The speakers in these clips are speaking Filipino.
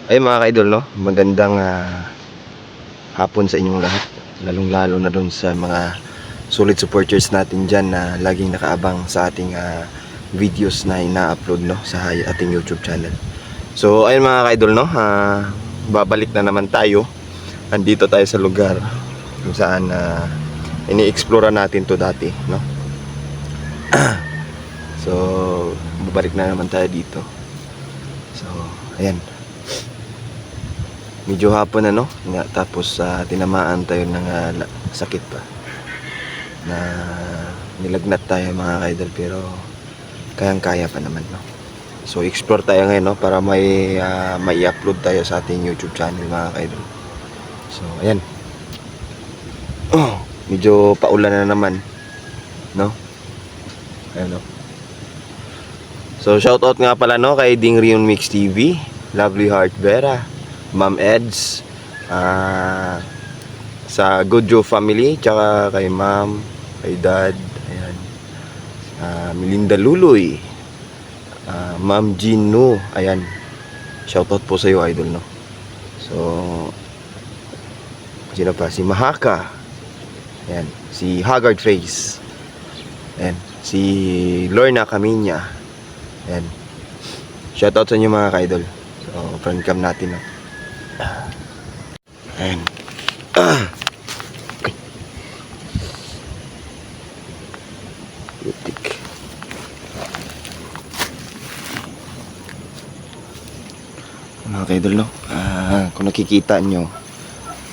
Ay mga ka-idol, no? Magandang hapon sa inyong lahat. Lalong-lalo na dun sa mga solid supporters natin dyan na laging nakaabang sa ating videos na ina-upload, no? Sa ating YouTube channel. So ayun mga ka-idol, no? Babalik na naman tayo. Andito tayo sa lugar kung saan ini-explore natin to dati, no? So babalik na naman tayo dito. So ayan, medyo hapon na, no? Tapos tinamaan tayo ng sakit pa na nilagnat tayo mga kaidol, pero kayang-kaya pa naman, no? So explore tayo ngayon, no? Para may i-upload tayo sa ating YouTube channel mga kaidol. So ayan, medyo paulan na naman, no? Ayan, no? So shoutout nga pala, no, kay Ding Rion Mix TV, Lovely Heart Vera, Ma'am Eds, sa Good Joe family, tsaka kay Ma'am, kay Dad, ayan, Melinda Luloy, Ma'am Gino, ayan, shoutout po sa iyo idol, no? So sino pa? Si Mahaka, ayan, si Haggard Face, ayan, si Lorna Caminya, ayan, shoutout sa inyo mga ka-idol. So friend cam natin, no? Ayan. Butik. Mga ka-idol, no? Kung nakikita nyo,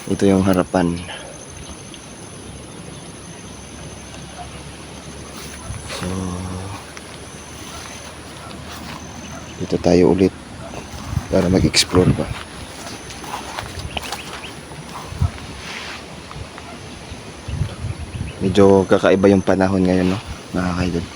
ito yung harapan. So dito tayo ulit para mag-explore pa. Medyo kakaiba yung panahon ngayon, no, mga kaidol.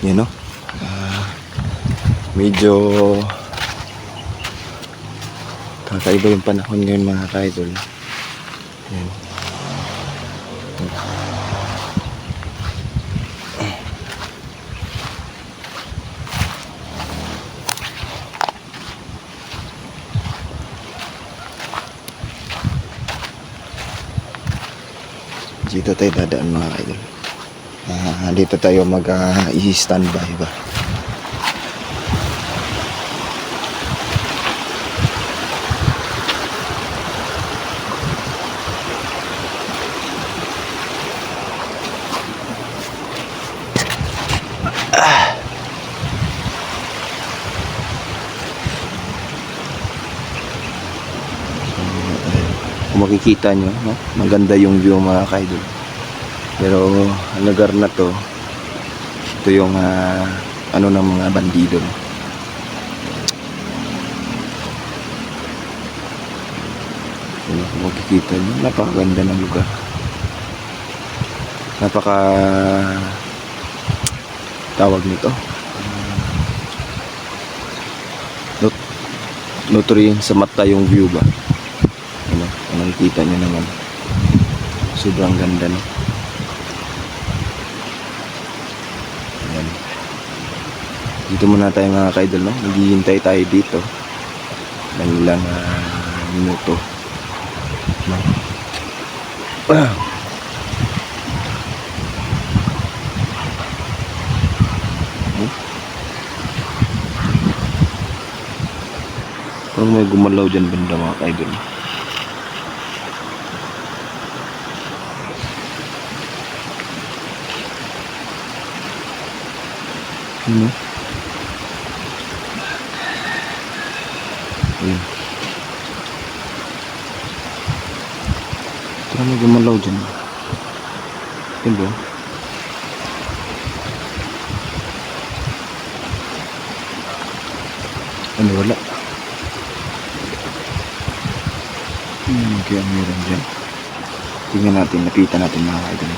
Yan, no? Medyo kakaiba yung panahon ngayon mga ka-idol. Yan. Dito tayo dadaan mga ka-idol. Dito tayo mag-i-standby ba. Kung makikita nyo, no? Maganda yung view mga kaidol. Pero ang lugar na to, ito yung ano ng mga bandido, no? Kung makikita nyo, napakaganda ng lugar. Napaka tawag nito, nutrient sa mata yung view ba. Ano, kung nakikita nyo naman, sobrang ganda, no? Ayan. Dito muna tayo mga ka-idol, no? Naghihintay tayo dito ng ilang minuto, no? Parang may gumalaw dyan banda mga ka-idol. Ano? Ayan. Parang may gumalaw dyan. Ayan ba? Ano, wala. Kaya meron dyan. Tingnan natin, napitan natin mga ka-idol.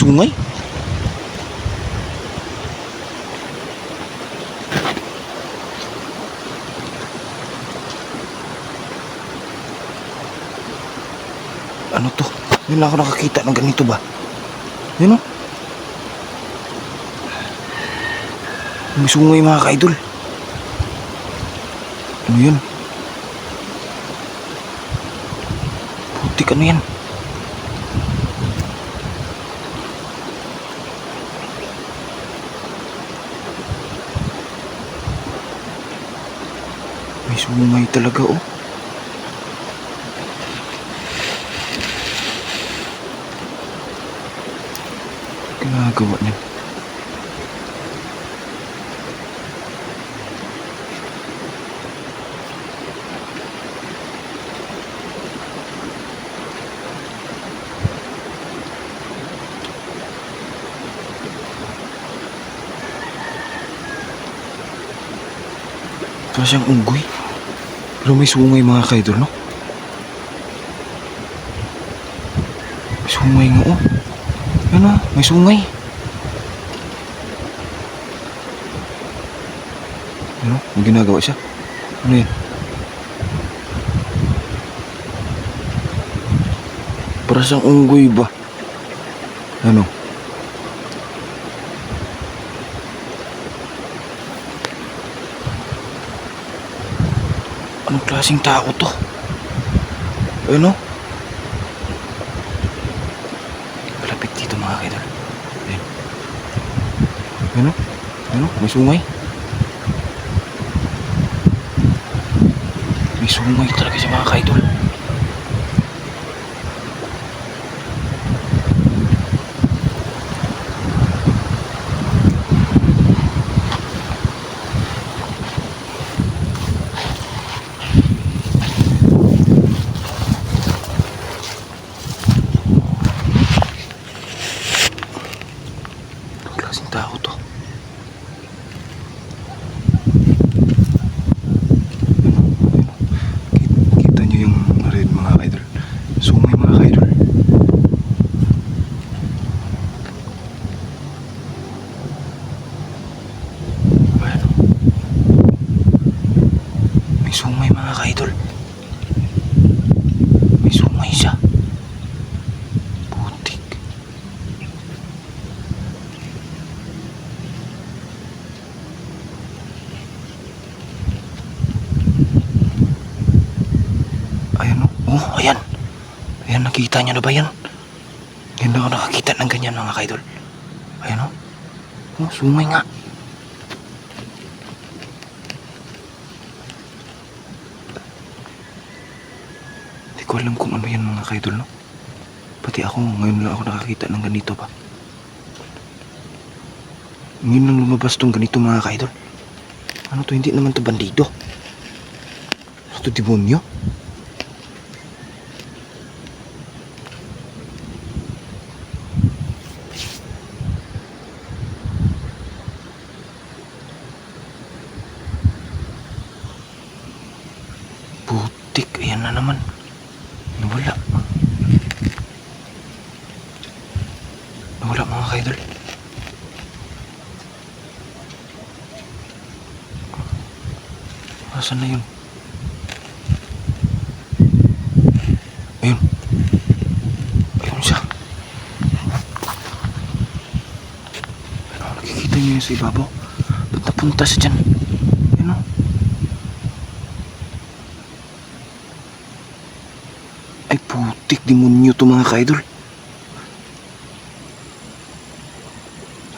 sungay. Ano to? Hindi lang ako nakakita ng ganito ba? Yun o. May sungay mga ka-idol. Ano yun? Putik, ano yan? May sungay talaga oh. Ginagawa niya. Ito siyang unggoy. Pero may sungay mga ka-idol, no? May sungay nga oh. Ano? May sungay. Ano? May ginagawa siya. Ano yan? Para siyang unggoy ba? Ano? Anong klaseng tao to? Ano? Malapit dito mga kaidol. Ayun. Ano? Ano? May sungay. May sungay talaga siya mga kaidol. Tao to. Kita nyo yung red mga idol. Sungay mga idol. Ayan. May sungay mga idol. May sungay siya. Oh, ayan. Ayan, nakita nyo na ba yan? Hindi ako nakakita ng ganyan mga kaidol. Ayan o. Oh, sungay nga. Hindi ko alam kung ano yan mga kaidol, no? Pati ako, ngayon lang ako nakakita ng ganito pa. Ngayon lang lumabas tong ganito mga kaidol. Ano to? Hindi naman to bandido. Ano to, demonyo? Putik, ayan na naman. Nawala. Nawala mga kaidol. Asan na yun? Ayun. Ayun siya. Ano, nakikita niyo yun sa ibabaw? Ba't napunta siya dyan? Ayun o. Ay putik, demonyo to mga kaidol.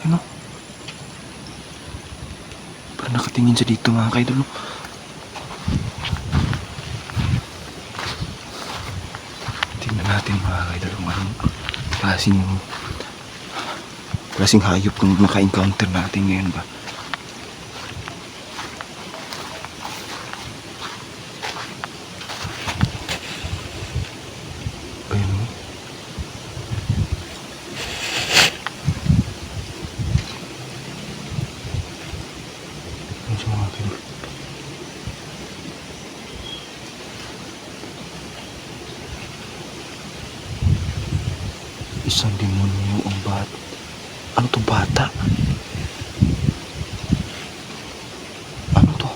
Ayun o. Parang nakatingin siya dito mga kaidol. Tingnan natin mga kaidol kung anong klaseng hayop kung naka-encounter natin ngayon ba. Ayun o. Ayun siya mga kaidol. Isang demonyo ang bata. Ano to, bata? Ano to?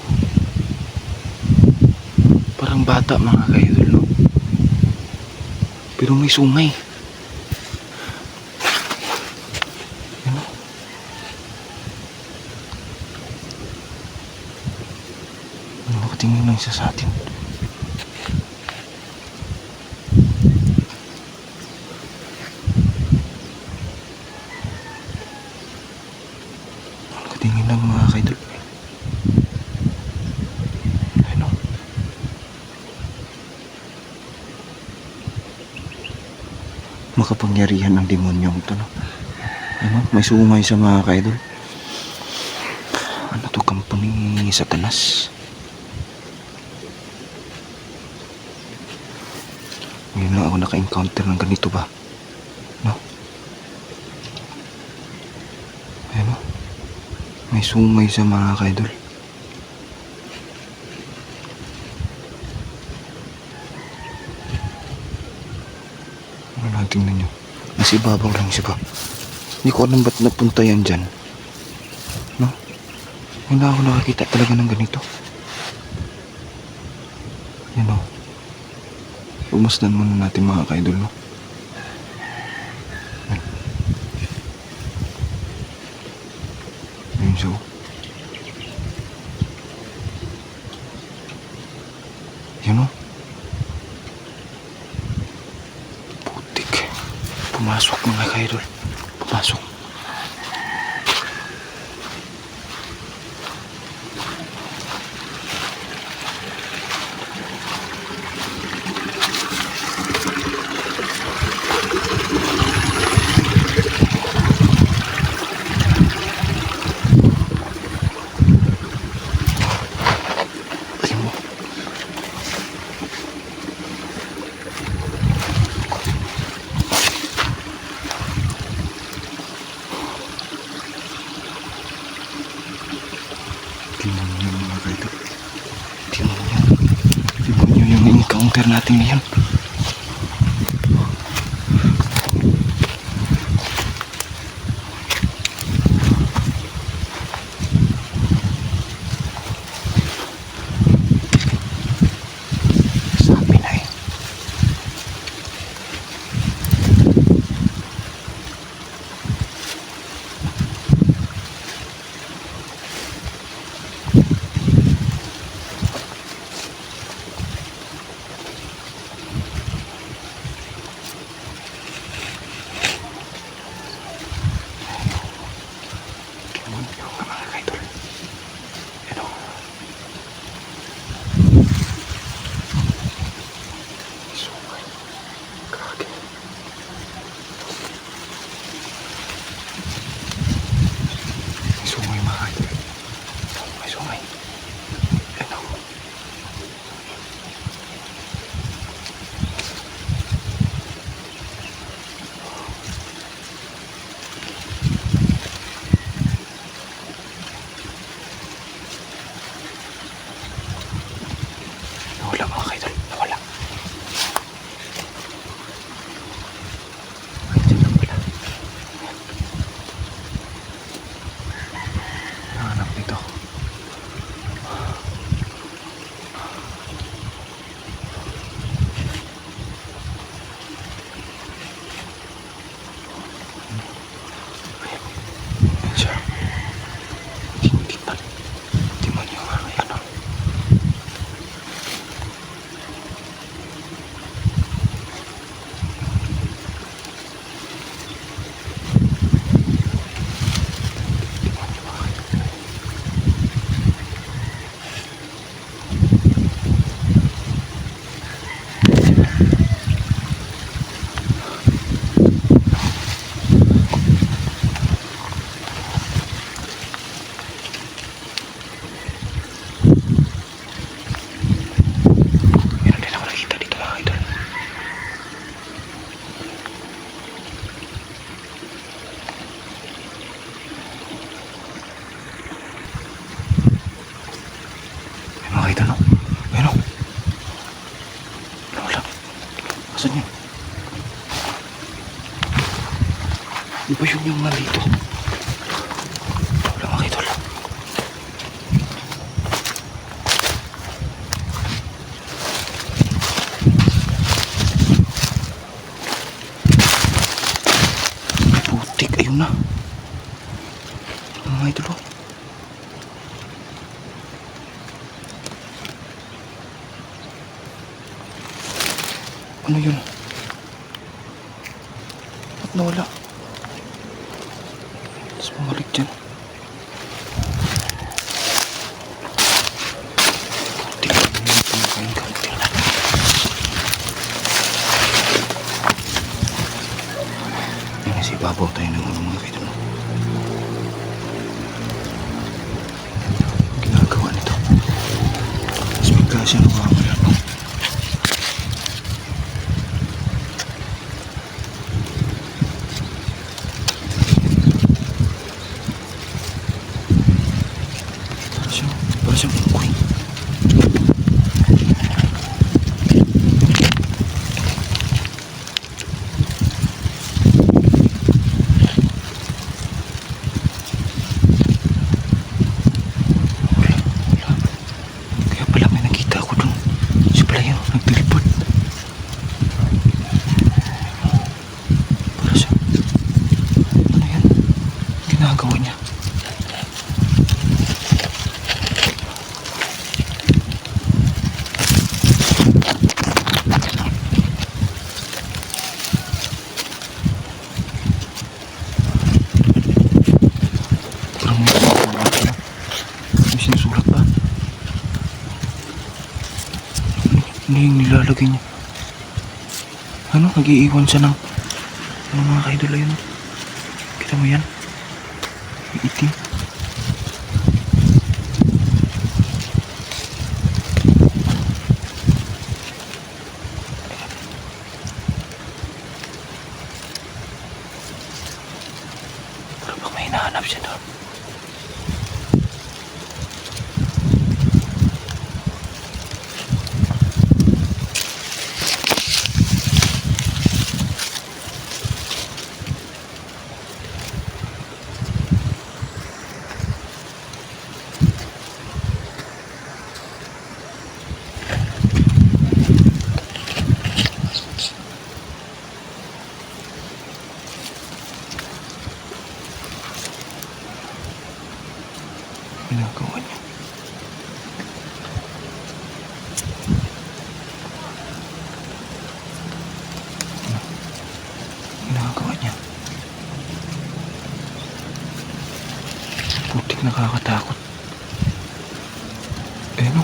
Parang bata mga kaidol, no? Pero may sungay. Ano? Ano, nakatingin lang siya sa atin. Nakatingin lang mga kaidol. Ano? Makapangyarihan ng demonyong ito, no? Ano? May sungay sa mga kaidol. Ano to, kampo ni Satanas? Ngayon lang ako naka-encounter ng ganito ba? No? Ayan, no? May sungay sa mga kaidol. Ano lang, tingnan nyo. Nasa ibabaw lang siya ba? Hindi ko alam ba't napunta yan dyan. No? Ngayon lang ako nakakita talaga ng ganito. Yan, no? Pumasdan muna natin mga kaidol, no? Yan. Ayun siya, oh. Yan, no? Putik. Pumasok mga kaidol. Pumasok. Ayun mo. Tingnan nyo mga kaidol. Tingnan nyo. Tingnan nyo yung encounter natin ngayon. Sabi na eh. Tingnan nyo mga kaidol. Ano? Sungay. Kage. May sungay mga kaidol. May sungay. Ano? Nawala mga kaidol. Nawala. Ay, dyan na pala. Nahanap nito. Ayan siya. Tingnan. Tingnan nyo nga. Ayan, no? Tingnan nyo mga kaidol. Meron din ako nakita dito mga kaidol. May mga kaidol, no? Ayun, no? Nawala. Asan yun? yung nandito? Wala mga idol. Putik, ayun na. Mga idol, oh. Ano yun? Ba't nawala? Tapos bumalik dyan. Yan kasi babaw tayo ng mga kaidol. Ginagawa nito. Tapos bigla siya nawawala, no? Para siyang unggoy. Kaya pala may nakita ako dun. Siya pala yun, nagteleport. Para siya. Ano yan? Ginagawa niya. Sinusulat ba? Ano yung nilalagay niya? Ano? Nag-iiwan siya ng mga kaidol yun. Kita mo yan? Yung itim. Pero baka may hinahanap siya doon. Ginagawa niya. Ginagawa niya. Putik, nakakatakot. Eh no?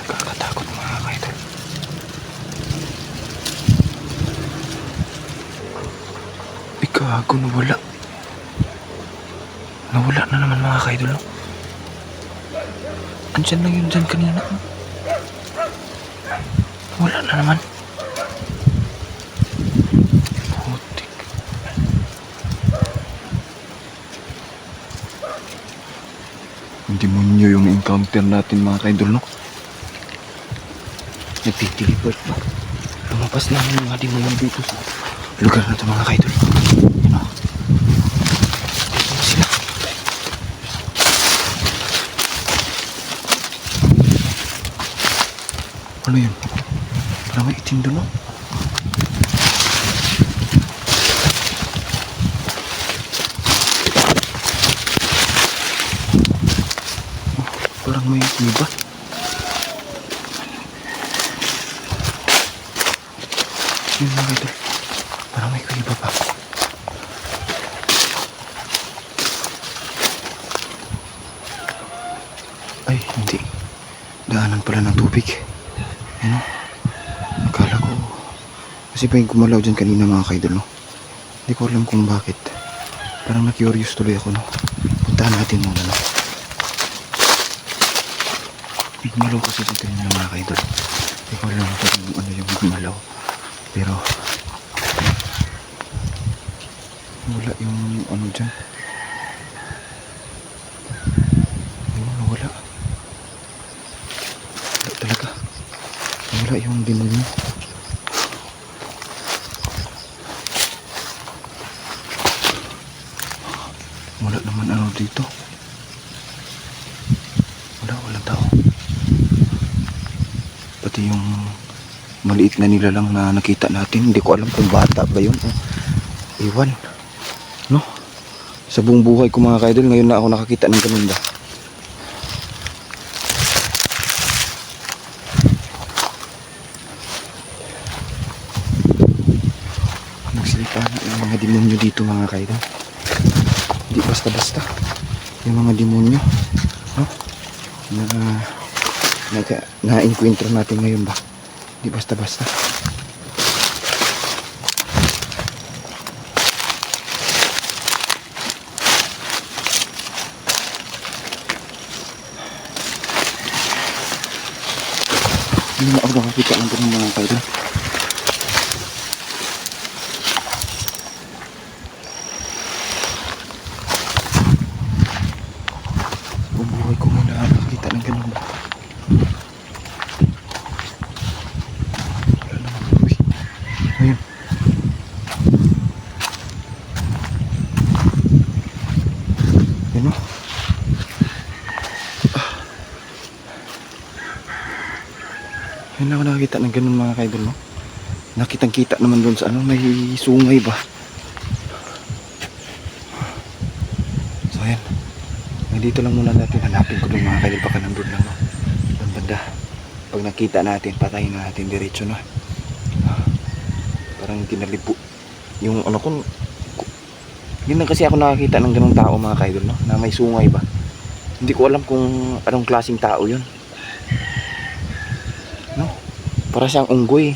Nakakatakot mga kaidol. Gago, nawala. Nawala na naman mga kaidol, no? Andyan lang yun dyan kanina. Wala na naman. Putik. Demonyo yung encounter natin mga kaidol, no? Nagtiteleport ba? Lumabas na yung mga demonyo dito sa lugar na ito mga kaidol. Yan o. Dito sila. Ano yun? Parang may itim doon, no? Parang may iba. Yun mga kaidol. Parang may iba pa. Ay, hindi. Daanan pala ng tubig. Ano? Akala ko. Kasi pa yung gumalaw dyan kanina mga kaidol, no? Hindi ko alam kung bakit. Parang na-curious tuloy ako, no? Puntahan natin muna, no? Gumalaw kasi dito kanina mga kaidol. Hindi ko alam kung ano yung gumalaw. Pero wala yung ano dyan. Wala. Wala yung demonyo. Wala naman ano dito. Walang tao. Pati yung maliit na nilalang na nakita natin, hindi ko alam kung bata ba yun o iwan, no? Sa buong buhay ko mga kaidol, ngayon na ako nakakita ng ganun ba. Nagsalita na yung mga demonyo dito mga kaidol. Hindi basta-basta yung mga demonyo, no? Na-encuentro natin ngayon ba. Hindi basta-basta. Hindi na ako nakakita ng ganun mga kaidol. Bubuhay ko muna nakakita ng ganun ba. Wala naman. Uy. Ayun. Yun o. Ayun ako nakakita ng ganun mga kaidol, no? Nakitang kita naman doon sa ano, may sungay ba. So ayan, dito lang muna natin, hanapin ko doon mga kaidol, baka nandun lang, no? Doon banda, pag nakita natin, patayin na natin diretso, no? Parang kinalipo yung ano ko, yun lang kasi ako nakakita ng ganung tao mga kaidol, no? Na may sungay ba. Hindi ko alam kung anong klaseng tao yun, no? Para siyang unggoy.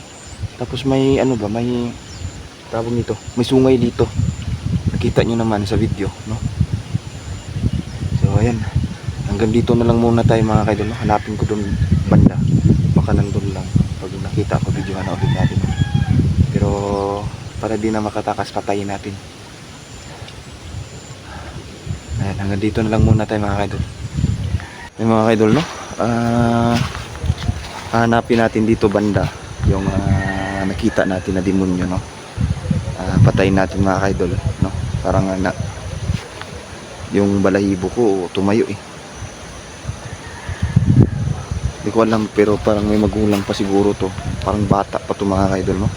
Tapos may ano ba, may tawag nito, may sungay dito. Nakita nyo naman sa video, no? So ayan, hanggang dito na lang muna tayo mga kaidol, no? Hanapin ko doon banda, baka nandun lang. Pag nakita ko, video na ulit natin. Pero para di na makatakas, patayin natin. Ayan, hanggang dito na lang muna tayo mga kaidol. Yung mga kaidol, no? Hanapin natin dito banda yung nakita natin na demonyo, no? Patayin natin mga kaidol, no? Parang yung balahibo ko tumayo eh. Hindi ko alam, pero parang may magulang pa siguro to. Parang bata pa to mga kaidol, no?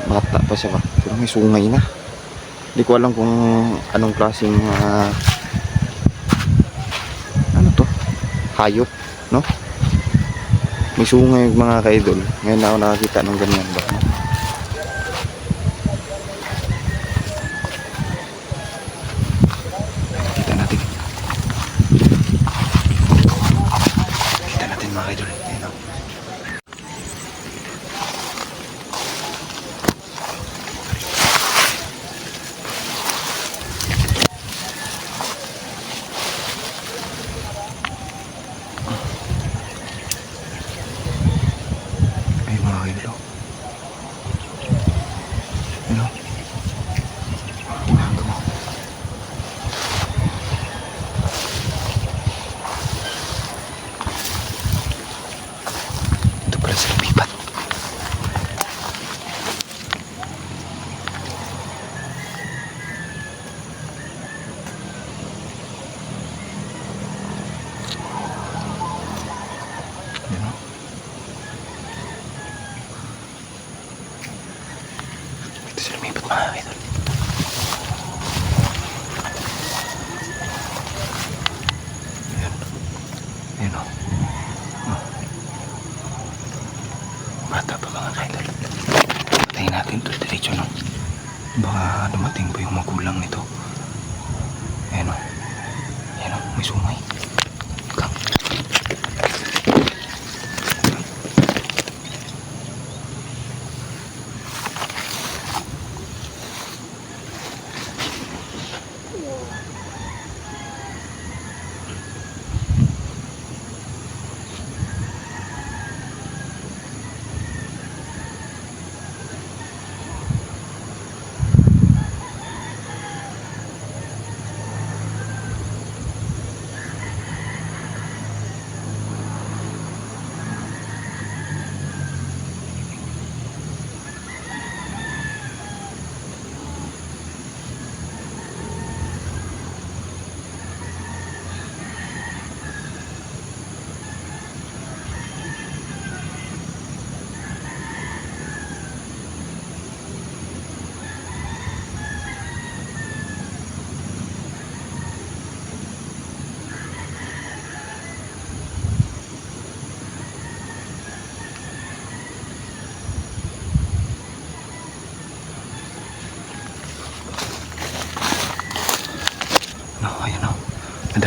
Bata pa siya ba? Pero may sungay na. Hindi ko alam kung anong klaseng ano to? Hayop, no? May sungay mga kaidol. Ngayon na ako nakakita ng ganyan ba, no? Kita natin. Kita natin mga kaidol. Ayan o. Ay mga kaidol. Ayan o. Ito pala sa lumipat. Ayan o. Ito sa lumipat mga kaidol. Ayan. Ayan o. Bata pa mga kaidol. Patayin natin ito diretso, no? Baka dumating pa yung magulang nito. Ayan o. Ayan o, may sungay. Kang.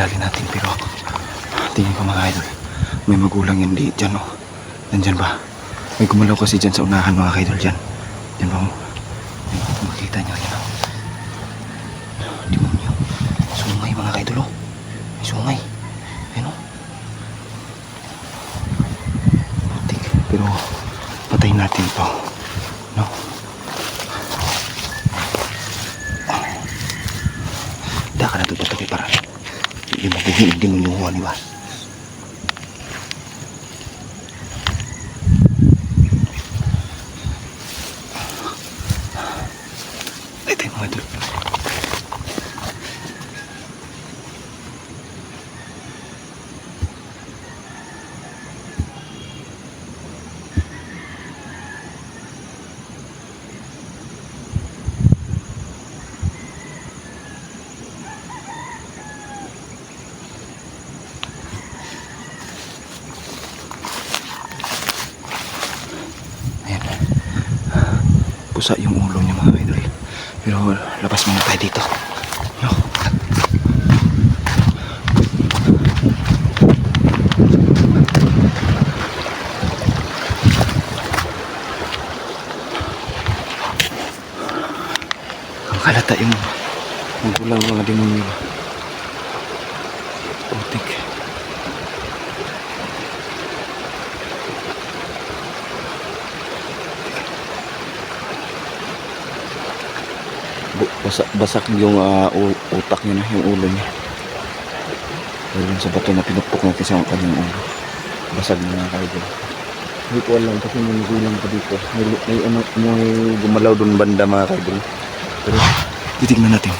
Dali natin, pero tingin ko mga idol, may magulang yan dyan, oh. Nandyan ba? May gumalaw kasi dyan sa unahan mga idol dyan. Yan ba mo? Yan, makita nyo yan, oh. Tingnan nyo. Sungay mga idol, oh. May sungay. Yan, oh. Matik. Pero patayin natin to, no? Daka na ito patabi para hindi mabuhin, hindi mo nyuhuan, di ba? Ay, tayo mga idol. Pusa yung ulo niya mga idol, pero labas muna tayo dito, no? Ang kalata yung magulang mga demonyo. Putik. Basak yung utak niya na, yung ulo niya. Dahil sa bato na pinukpok natin sa kanyang ulo. Basag na mga kaidol. Hindi ko alam kasi may gulang pa dito. May gumalaw doon banda mga kaidol. Pero titignan natin.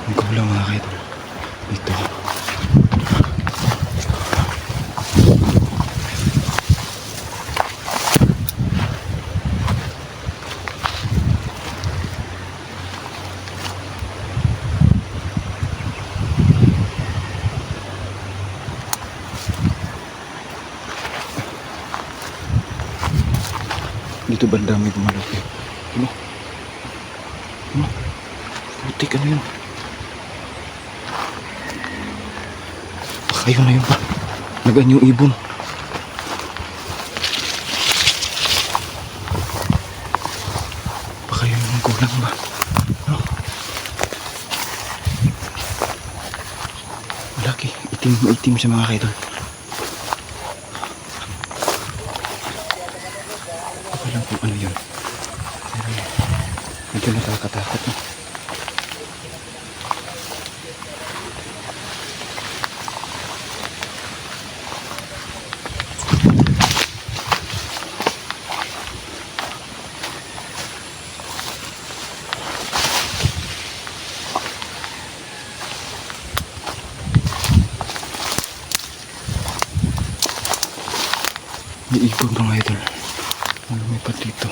May gumalaw mga kaidol. Dito. Dito banda may gumalaw. Ano? Ano? Putik, ano yun? Baka yun na yun pa. Nagaan yung ibon. Baka yun yung kulang ba? No? Malaki. Itim siya mga kaidol. Alam kung ano yun. Medyo nakakatakot, no? May ibon mga idol. Lumipat dito.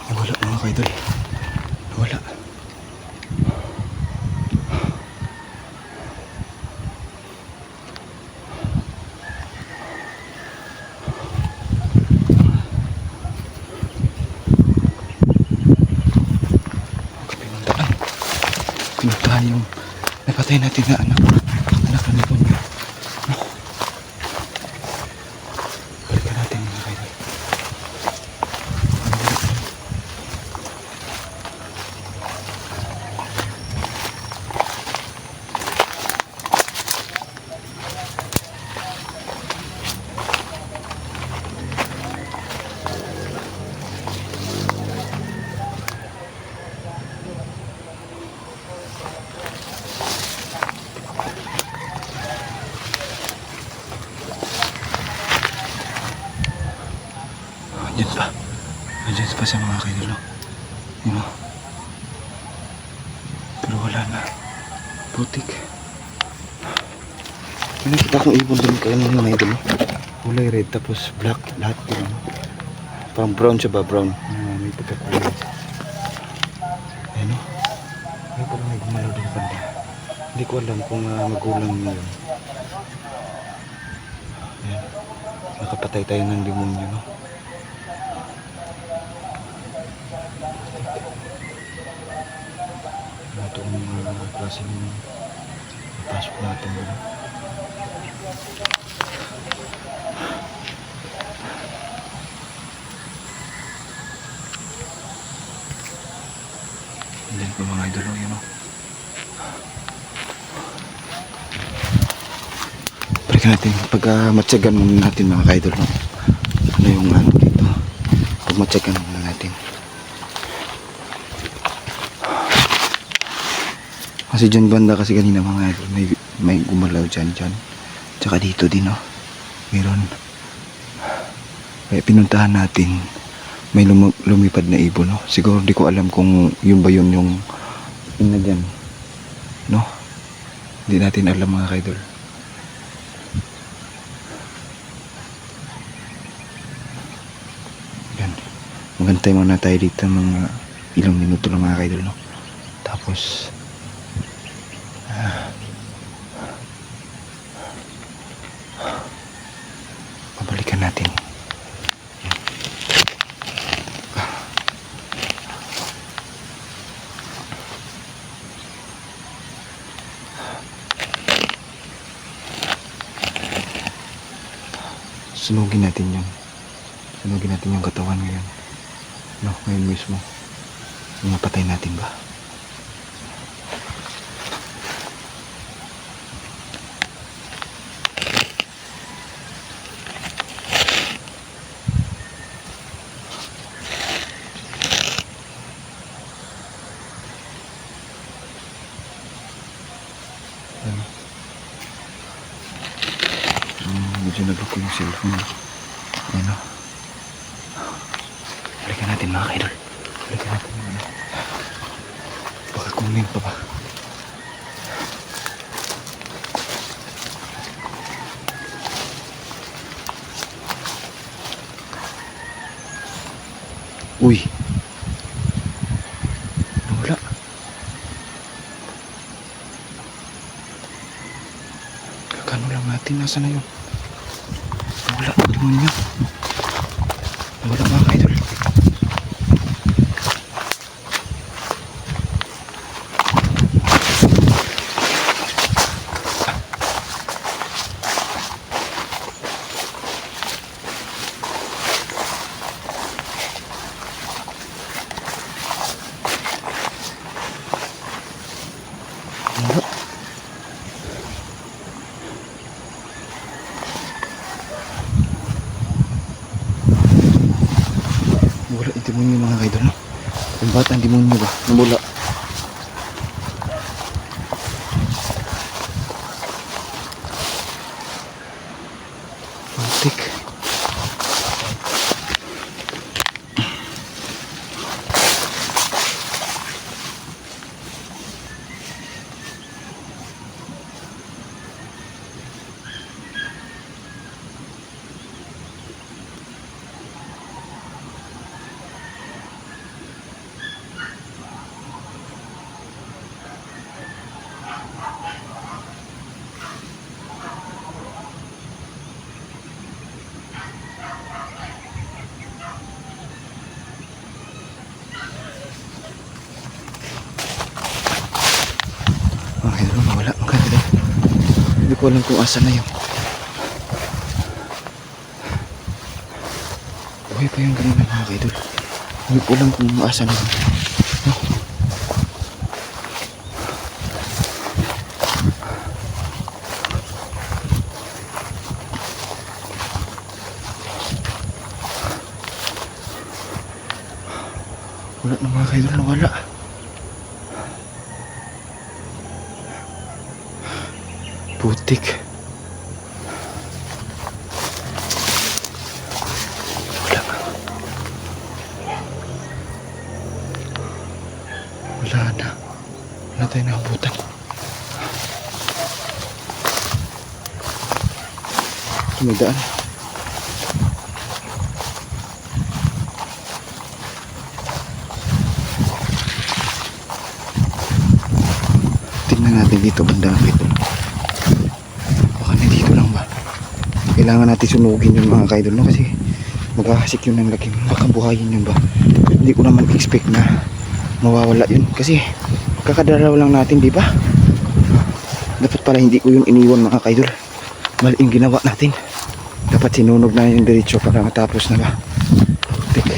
Wala mga kaidol. Wala. Pinuntahan yung napatay natin na anak na demonyo. No? Balikan natin mga kaidol. Andyan pa. Andyan pa sa mga kaidol, no? Yun, no? Pero wala na. Putik. May nakita akong ibon doon kayo mga idol, no? kulay red tapos black lahat yun. Parang brown siya ba? Brown. May pagkakulay. Ayan o. Ay pala may gumalaw doon banda. Hindi ko alam kung magulang niya yun. Ayan. Nakapatay tayo ng demonyo, no? Ito ang mga klase ng napasok natin, no? Ayan po mga idol, yun, no? Balikan natin, pag matyagan muna natin mga idol, no? Ano yung ano dito? Pag matyagan muna natin. Kasi dyan banda kasi kanina mga idol, may gumalaw dyan. Tsaka dito din, no? Meron. Kaya pinuntahan natin, may lumipad na ibon, no? Siguro di ko alam kung yun ba yun yung na dyan, no? Hindi natin alam mga idol. Yan. Magantay muna tayo dito mga ilang minuto lang mga idol, no? Tapos pabalikan natin. Sunugin natin yung katawan ngayon, no? Ngayon mismo mapatay natin ba? Medyo nablock ko yung cellphone. Ano? Balikan natin mga idol. Balikan natin yung ano. Baka kunin pa ba? Uy! Nawala. Kakano lang natin. Nasaan na yun? Wala, demonyo. Wala mga idol. Wala. Wala yung demonyo mga idol, no? Yung bata ang demonyo ba? Namula. Pantik. Mga idol, nawala mga idol. Hindi ko alam kung asa na yun. Buhay pa yung kanina mga idol. Hindi ko alam kung asa na yun. No? Wala na mga idol, nawala. Putik. Wala. Wala na. Wala tayo nakabutan. Ito may daan. Tingnan natin dito banda mga kaidol. Baka nandito lang ba? Kailangan natin sunugin yun mga kaidol, no? Kasi maghahasik yun ng laki. Makabuhayin yun ba? Hindi ko naman expect na mawawala yun. Kasi kakadaraw lang natin, di ba? Dapat pala hindi ko yung iniwan mga kaidol. Mali yung ginawa natin. Dapat sinunog na yung diretso para matapos na ba? Tek.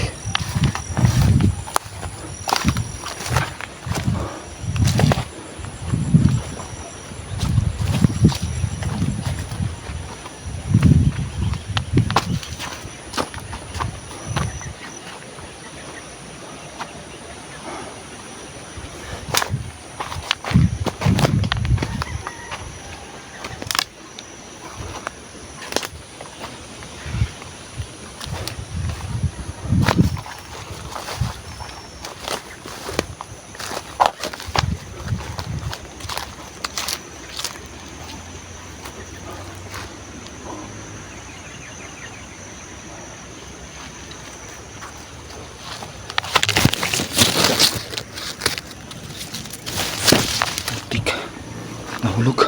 Nahulog.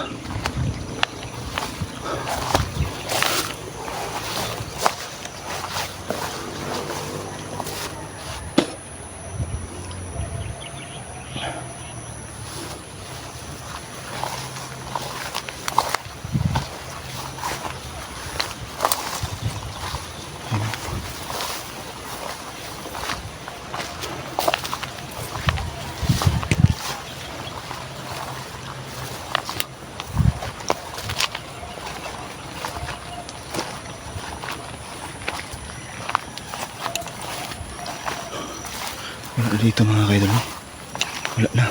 Wala dito mga kaidol, no? Wala na.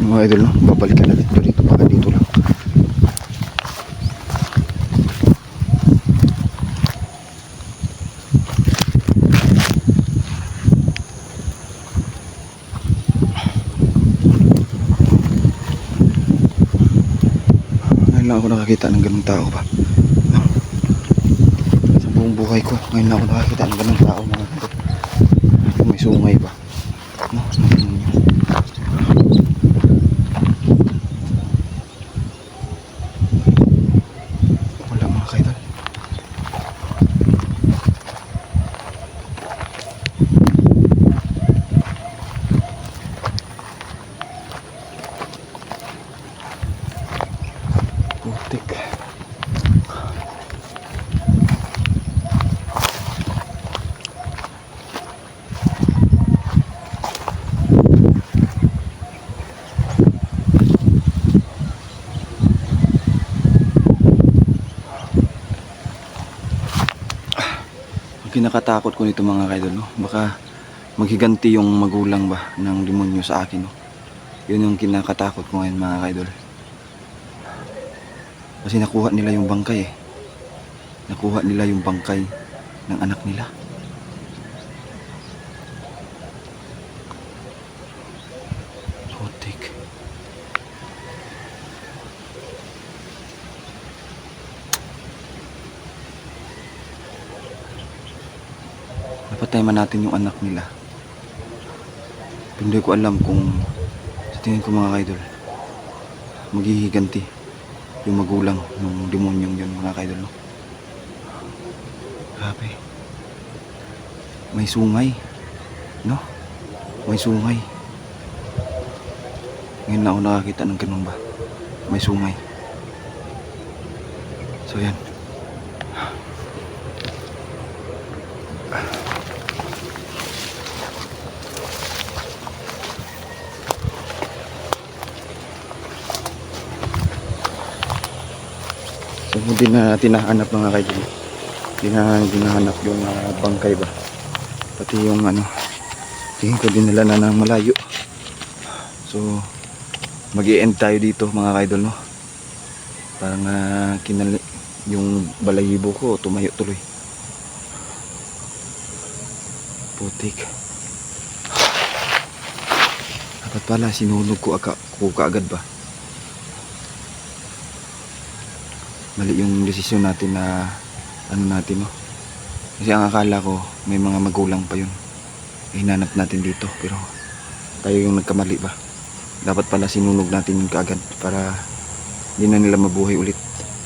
Mga idol, no? Babalikan natin ito dito. Baka dito lang. Ngayon lang ako nakakita ng ganung tao ba? No? Sa buong buhay ko, ngayon lang ako nakakita ng ganung tao mga idol. May sungay ba? No? Wala mga kaidol. Putik. Kinakatakot ko nito mga kaidol, no? Baka maghiganti yung magulang ba ng demonyo sa akin, no? Yun yung kinakatakot ko ngayon mga kaidol. Kasi nakuha nila yung bangkay eh. Nakuha nila yung bangkay ng anak nila. patayin man natin yung anak nila. Pero hindi ko alam kung sa tingin ko mga kaidol, maghihiganti yung magulang ng demonyong yun mga kaidol, no? Grabe. May sungay, no? May sungay. Ngayon na ako nakakita ng ganun ba? May sungay. So yan. So hindi na natin nahanap mga kaidol. Hindi na nahanap yung bangkay ba. Pati yung tingin ko dinala na ng malayo. So mag-i-end tayo dito mga kaidol, no? Parang yung balahibo ko tumayo tuloy. Putik. Dapat pala sinunog ko kaagad ba. Mali yung desisyon natin na natin, no? Kasi ang akala ko may mga magulang pa yun. Hinanap natin dito pero tayo yung nagkamali ba. Dapat pala sinunog natin yung kaagad para hindi na nila mabuhay ulit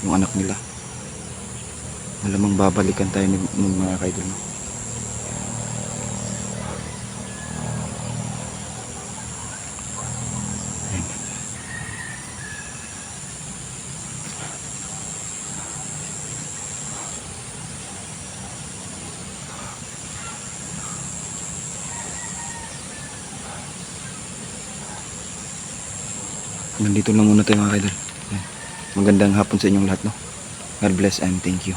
yung anak nila. Malamang babalikan tayo ng mga kaidol, no? Ayan. Nandito lang muna tayo mga kaidol. Magandang hapon sa inyong lahat, no? God bless and thank you.